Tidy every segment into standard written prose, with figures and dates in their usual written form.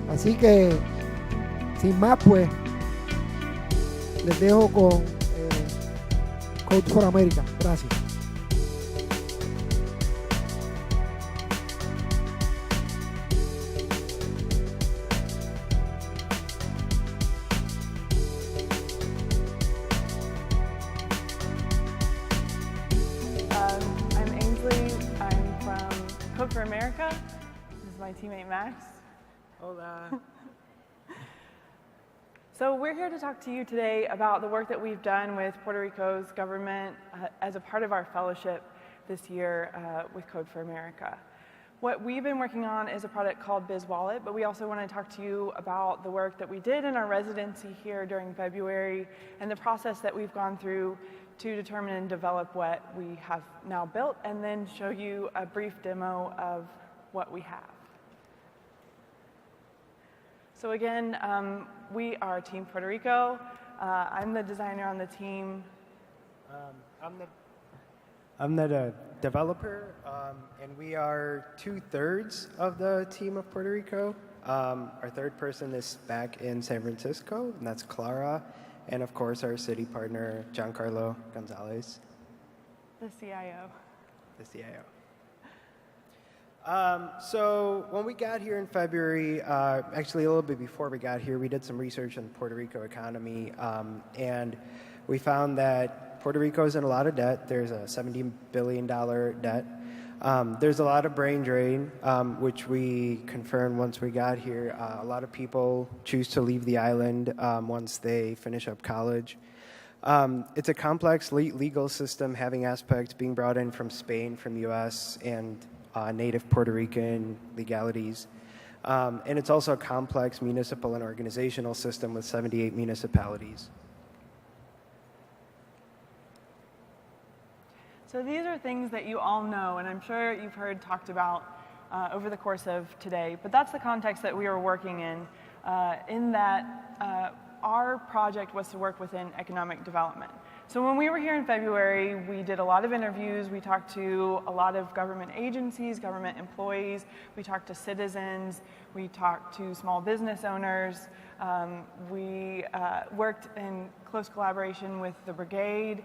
Así que, sin más, pues, les dejo con Code for America. Gracias. I'm Ainsley. I'm from Code for America. This is my teammate Max. Hola. So we're here to talk to you today about the work that we've done with Puerto Rico's government as a part of our fellowship this year with Code for America. What we've been working on is a product called BizWallet, but we also want to talk to you about the work that we did in our residency here during February and the process that we've gone through to determine and develop what we have now built, and then show you a brief demo of what we have. So again, we are Team Puerto Rico. I'm the designer on the team. I'm the developer, and we are 2/3 of the team of Puerto Rico. Our third person is back in San Francisco, and that's Clara, and of course our city partner, Giancarlo Gonzalez, The CIO. the CIO. So when we got here in February, actually a little bit before we got here, we did some research on the Puerto Rico economy, and we found that Puerto Rico is in a lot of debt. There's a $70 billion debt. There's a lot of brain drain, which we confirmed once we got here. A lot of people choose to leave the island once they finish up college. It's a complex legal system having aspects being brought in from Spain, from the U.S., and native Puerto Rican legalities. And it's also a complex municipal and organizational system with 78 municipalities. So these are things that you all know, and I'm sure you've heard talked about over the course of today, but that's the context that we are working in that our project was to work within economic development. So when we were here in February, we did a lot of interviews. We talked to a lot of government agencies, government employees. We talked to citizens. We talked to small business owners. We worked in close collaboration with the Brigade,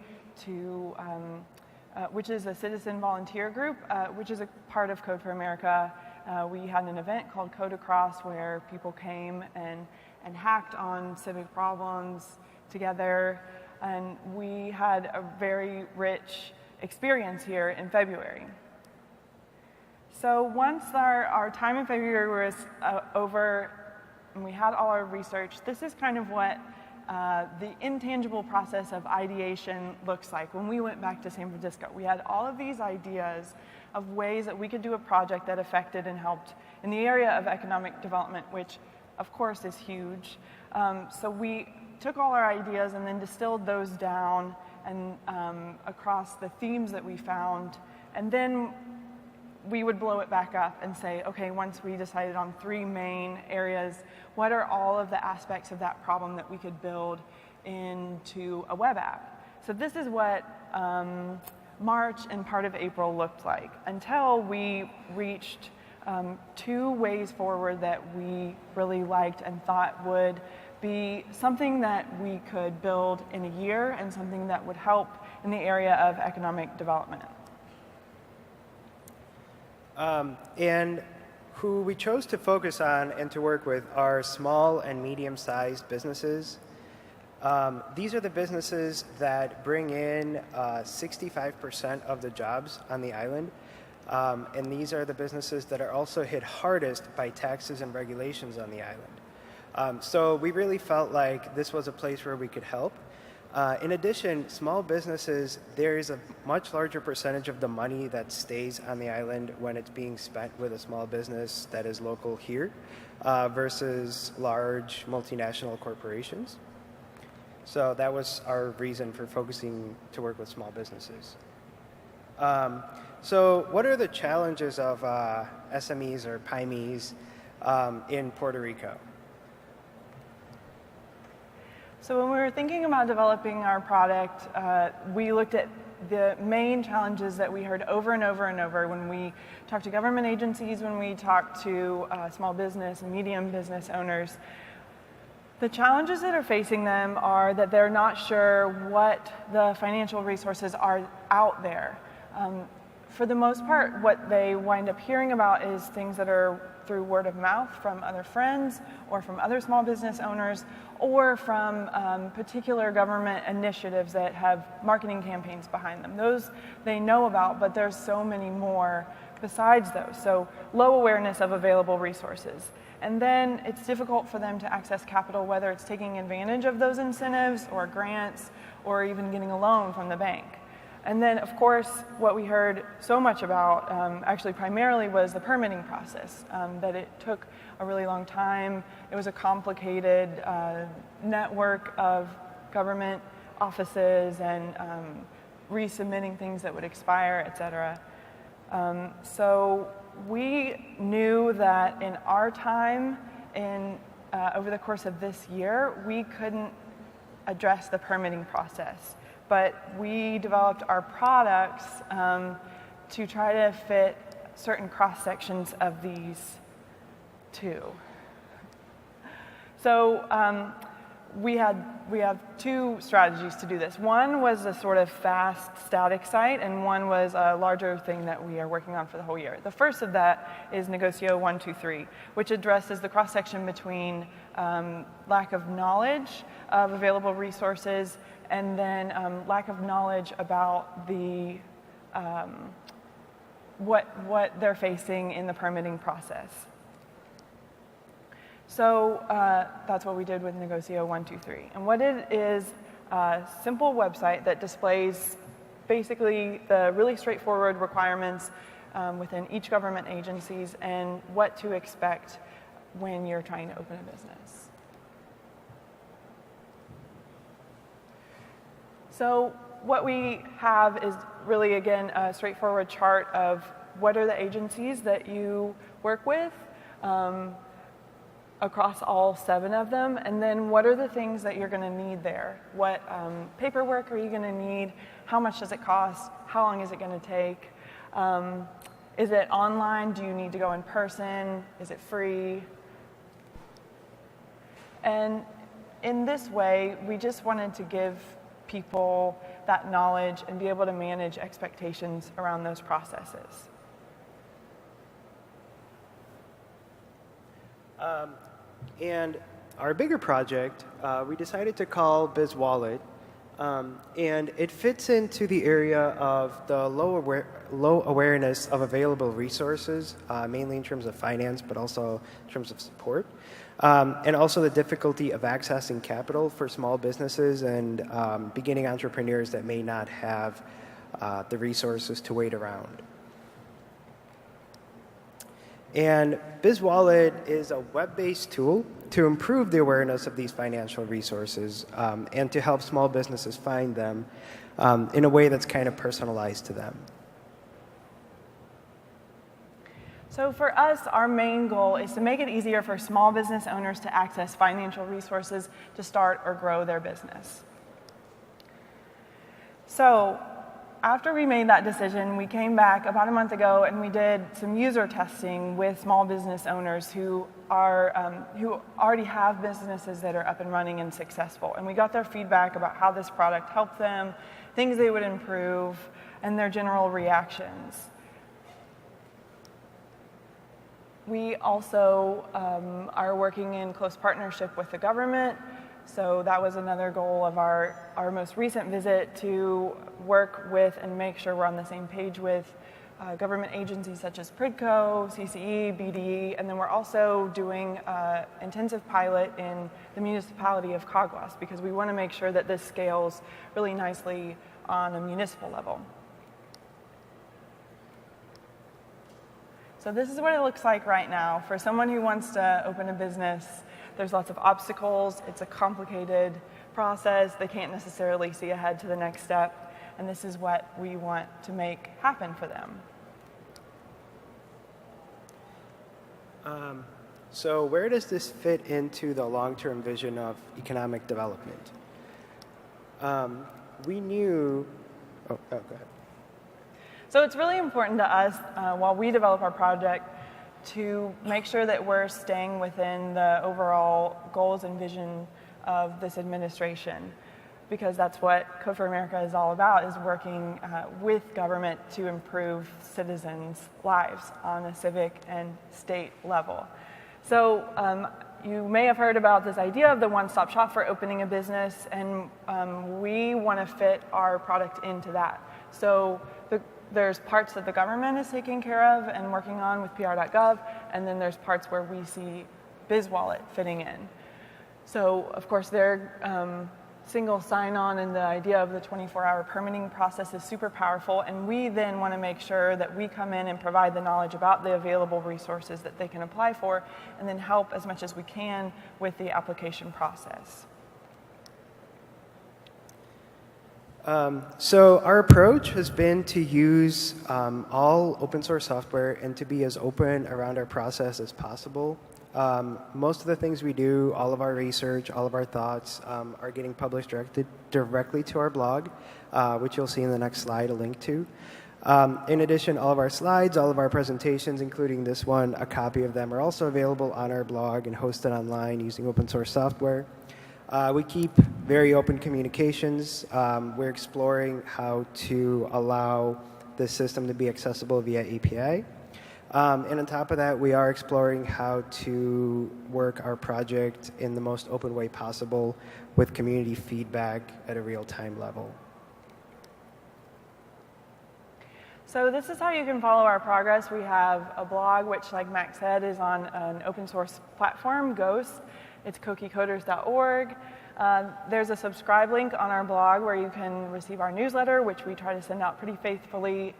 which is a citizen volunteer group, which is a part of Code for America. We had an event called Code Across where people came and hacked on civic problems together. And we had a very rich experience here in February. So once our time in February was over and we had all our research, this is kind of what the intangible process of ideation looks like. When we went back to San Francisco, we had all of these ideas of ways that we could do a project that affected and helped in the area of economic development, which of course is huge. So we took all our ideas and then distilled those down and across the themes that we found, and then we would blow it back up and say, okay, once we decided on 3 main areas, what are all of the aspects of that problem that we could build into a web app? So this is what March and part of April looked like until we reached 2 ways forward that we really liked and thought would be something that we could build in a year and something that would help in the area of economic development. And who we chose to focus on and to work with are small and medium-sized businesses. These are the businesses that bring in 65% of the jobs on the island. And these are the businesses that are also hit hardest by taxes and regulations on the island. So we really felt like this was a place where we could help. In addition, small businesses, there is a much larger percentage of the money that stays on the island when it's being spent with a small business that is local here versus large multinational corporations. So that was our reason for focusing to work with small businesses. So what are the challenges of SMEs or PYMEs in Puerto Rico? So when we were thinking about developing our product, we looked at the main challenges that we heard over and over and over when we talked to government agencies, when we talked to small business and medium business owners. The challenges that are facing them are that they're not sure what the financial resources are out there. For the most part, what they wind up hearing about is things that are through word of mouth from other friends or from other small business owners or from particular government initiatives that have marketing campaigns behind them. Those they know about, but there's so many more besides those. So low awareness of available resources. And then it's difficult for them to access capital, whether it's taking advantage of those incentives or grants or even getting a loan from the bank. And then, of course, what we heard so much about, actually primarily, was the permitting process, that it took a really long time. It was a complicated network of government offices and resubmitting things that would expire, et cetera. So we knew that in our time, over the course of this year, we couldn't address the permitting process. But we developed our products to try to fit certain cross sections of these two. So we have two strategies to do this. One was a sort of fast, static site, and one was a larger thing that we are working on for the whole year. The first of that is Negocio 123, which addresses the cross section between lack of knowledge of available resources and then lack of knowledge about the what they're facing in the permitting process. So that's what we did with Negocio 123. And what it is a simple website that displays basically the really straightforward requirements within each government agencies and what to expect when you're trying to open a business. So what we have is really, again, a straightforward chart of what are the agencies that you work with across all 7 of them, and then what are the things that you're going to need there? What paperwork are you going to need? How much does it cost? How long is it going to take? Is it online? Do you need to go in person? Is it free? And in this way, we just wanted to give people that knowledge and be able to manage expectations around those processes. And our bigger project, we decided to call BizWallet, and it fits into the area of the low awareness of available resources, mainly in terms of finance, but also in terms of support. And also the difficulty of accessing capital for small businesses and beginning entrepreneurs that may not have the resources to wait around. And BizWallet is a web-based tool to improve the awareness of these financial resources and to help small businesses find them in a way that's kind of personalized to them. So for us, our main goal is to make it easier for small business owners to access financial resources to start or grow their business. So after we made that decision, we came back about a month ago and we did some user testing with small business owners who already have businesses that are up and running and successful. And we got their feedback about how this product helped them, things they would improve, and their general reactions. We also are working in close partnership with the government. So that was another goal of our most recent visit, to work with and make sure we're on the same page with government agencies such as PRIDCO, CCE, BDE, and then we're also doing an intensive pilot in the municipality of Caguas because we want to make sure that this scales really nicely on a municipal level. So this is what it looks like right now. For someone who wants to open a business, there's lots of obstacles. It's a complicated process. They can't necessarily see ahead to the next step. And this is what we want to make happen for them. So where does this fit into the long-term vision of economic development? We knew Oh, go ahead. So it's really important to us, while we develop our project, to make sure that we're staying within the overall goals and vision of this administration, because that's what Code for America is all about, is working with government to improve citizens' lives on a civic and state level. So you may have heard about this idea of the one-stop shop for opening a business, and we want to fit our product into that. So there's parts that the government is taking care of and working on with PR.gov, and then there's parts where we see BizWallet fitting in. So, of course, their single sign-on and the idea of the 24-hour permitting process is super powerful, and we then want to make sure that we come in and provide the knowledge about the available resources that they can apply for, and then help as much as we can with the application process. So our approach has been to use all open source software and to be as open around our process as possible. Most of the things we do, all of our research, all of our thoughts are getting published directly to our blog, which you'll see in the next slide a link to. In addition, all of our slides, all of our presentations, including this one, a copy of them are also available on our blog and hosted online using open source software. We keep very open communications. We're exploring how to allow the system to be accessible via API. And on top of that, we are exploring how to work our project in the most open way possible with community feedback at a real-time level. So this is how you can follow our progress. We have a blog, which, like Max said, is on an open source platform, Ghost. It's cookiecoders.org. There's a subscribe link on our blog where you can receive our newsletter, which we try to send out pretty faithfully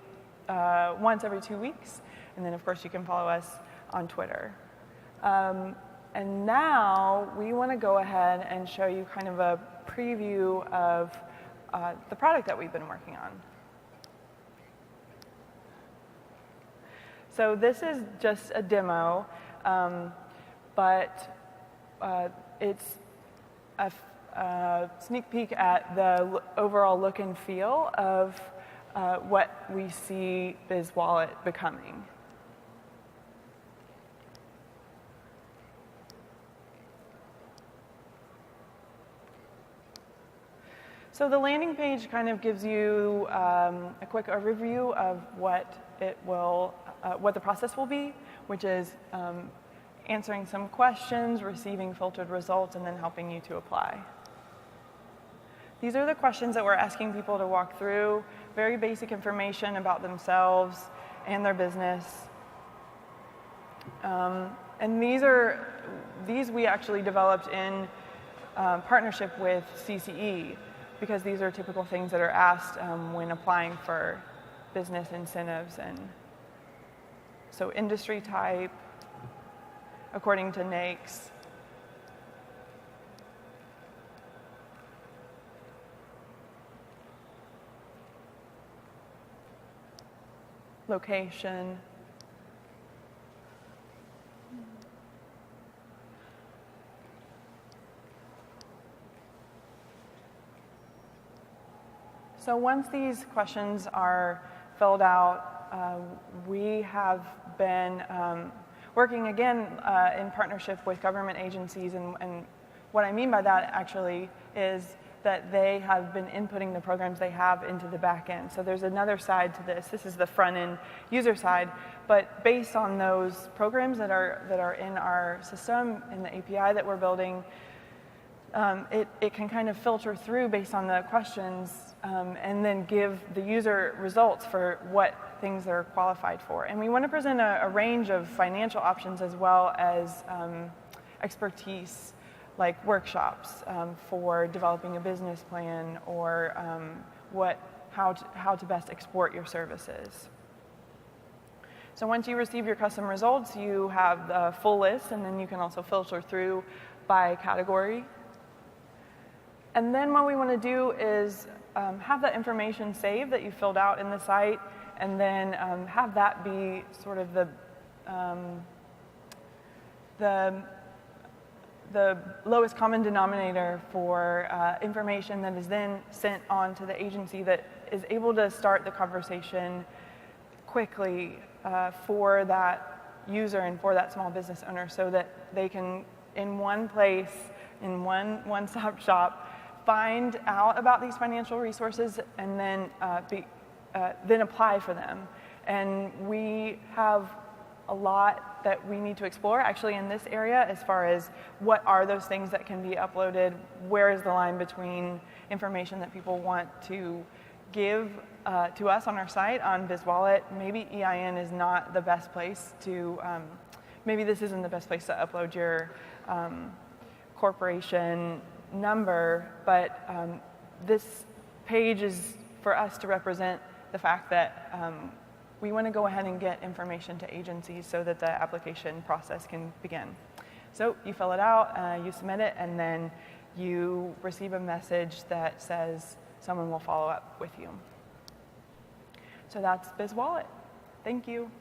once every 2 weeks. And then, of course, you can follow us on Twitter. And now we want to go ahead and show you kind of a preview of the product that we've been working on. So this is just a demo, but it's a sneak peek at the overall look and feel of what we see BizWallet becoming. So the landing page kind of gives you a quick overview of what the process will be, which is answering some questions, receiving filtered results, and then helping you to apply. These are the questions that we're asking people to walk through, very basic information about themselves and their business. And these we actually developed in partnership with CCE, because these are typical things that are asked when applying for business incentives. And so industry type, according to NAICS. Location. So once these questions are filled out, we have been working again in partnership with government agencies, and what I mean by that actually is that they have been inputting the programs they have into the back end. So there's another side to this. This is the front end user side, but based on those programs that are in our system, in the API that we're building, it can kind of filter through based on the questions and then give the user results for what things they're qualified for. And we want to present a range of financial options as well as expertise, like workshops for developing a business plan or how to best export your services. So once you receive your custom results, you have the full list, and then you can also filter through by category. And then what we want to do is have that information saved that you filled out in the site, and then have that be sort of the lowest common denominator for information that is then sent on to the agency that is able to start the conversation quickly for that user and for that small business owner, so that they can, in one place, in one-stop shop, find out about these financial resources and then then apply for them. And we have a lot that we need to explore actually in this area, as far as what are those things that can be uploaded, where is the line between information that people want to give to us on our site on BizWallet. Maybe EIN is not the best place to, maybe this isn't the best place to upload your corporation number, but this page is for us to represent the fact that we want to go ahead and get information to agencies so that the application process can begin. So you fill it out, you submit it, and then you receive a message that says someone will follow up with you. So that's BizWallet. Thank you.